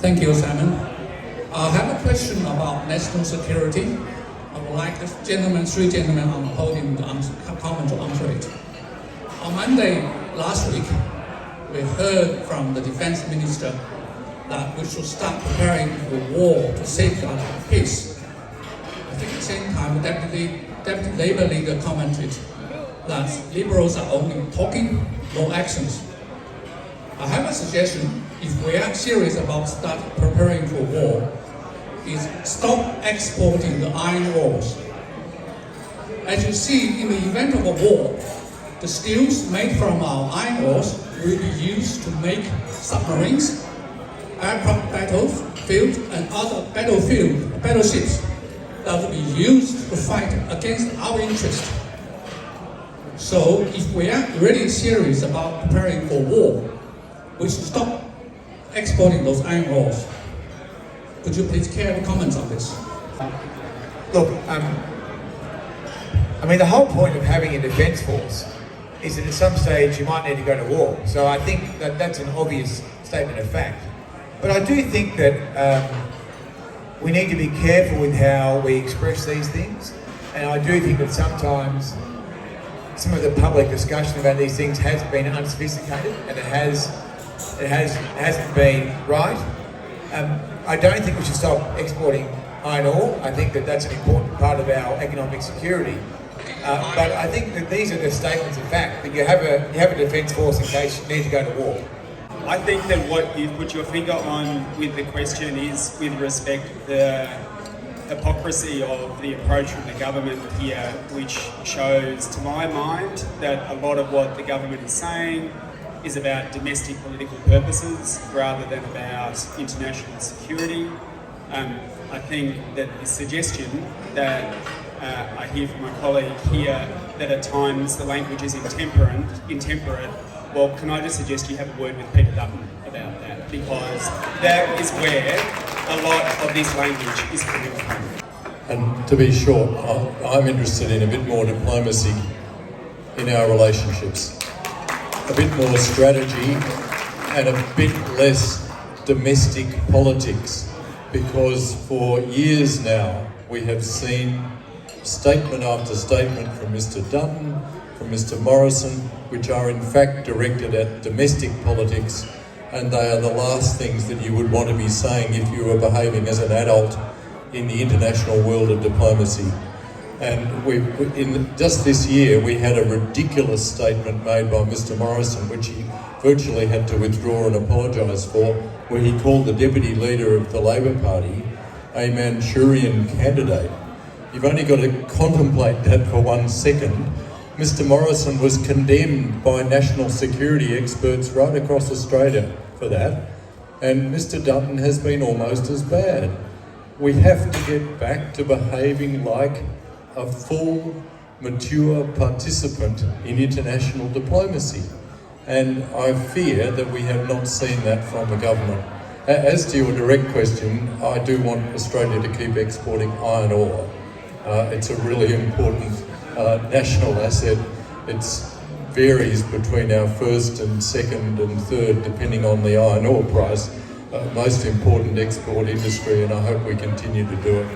Thank you, Simon. I have a question about national security. I would like the three gentlemen on the podium to comment to answer it. On Monday last week, we heard from the defense minister that we should start preparing for war to safeguard peace. I think at the same time, the Deputy Labour leader commented that Liberals are only talking, no actions. I have a suggestion. If we are serious about start preparing for war, is stop exporting the iron ores. As you see, in the event of a war, the steels made from our iron ores will be used to make submarines, aircraft battlefield, and other battleships that will be used to fight against our interest. So, if we are really serious about preparing for war, we should stop exporting those iron ores. Could you please care to comment on this? Look, the whole point of having a defence force is that at some stage you might need to go to war. So I think that that's an obvious statement of fact. But I do think that we need to be careful with how we express these things. And I do think that sometimes some of the public discussion about these things has been unsophisticated and it hasn't been right. I don't think we should stop exporting iron ore. I think that that's an important part of our economic security. But I think that these are the statements of fact, that you have a defence force in case you need to go to war. I think that what you've put your finger on with the question is, with respect, the hypocrisy of the approach from the government here, which shows, to my mind, that a lot of what the government is saying is about domestic political purposes rather than about international security. I think that the suggestion that I hear from my colleague here, that at times the language is intemperate, well, can I just suggest you have a word with Peter Dutton about that, because that is where a lot of this language is coming from. And to be short, I'm interested in a bit more diplomacy in our relationships, a bit more strategy and a bit less domestic politics, because for years now we have seen statement after statement from Mr. Dutton, from Mr. Morrison, which are in fact directed at domestic politics, and they are the last things that you would want to be saying if you were behaving as an adult in the international world of diplomacy. And just this year we had a ridiculous statement made by Mr. Morrison, which he virtually had to withdraw and apologise for, where he called the Deputy Leader of the Labor Party a Manchurian candidate. You've only got to contemplate that for 1 second. Mr. Morrison was condemned by national security experts right across Australia for that, and Mr. Dutton has been almost as bad. We have to get back to behaving like a full, mature participant in international diplomacy, and I fear that we have not seen that from the government. As to your direct question, I do want Australia to keep exporting iron ore. It's a really important national asset. It varies between our first and second and third, depending on the iron ore price. Most important export industry, and I hope we continue to do it.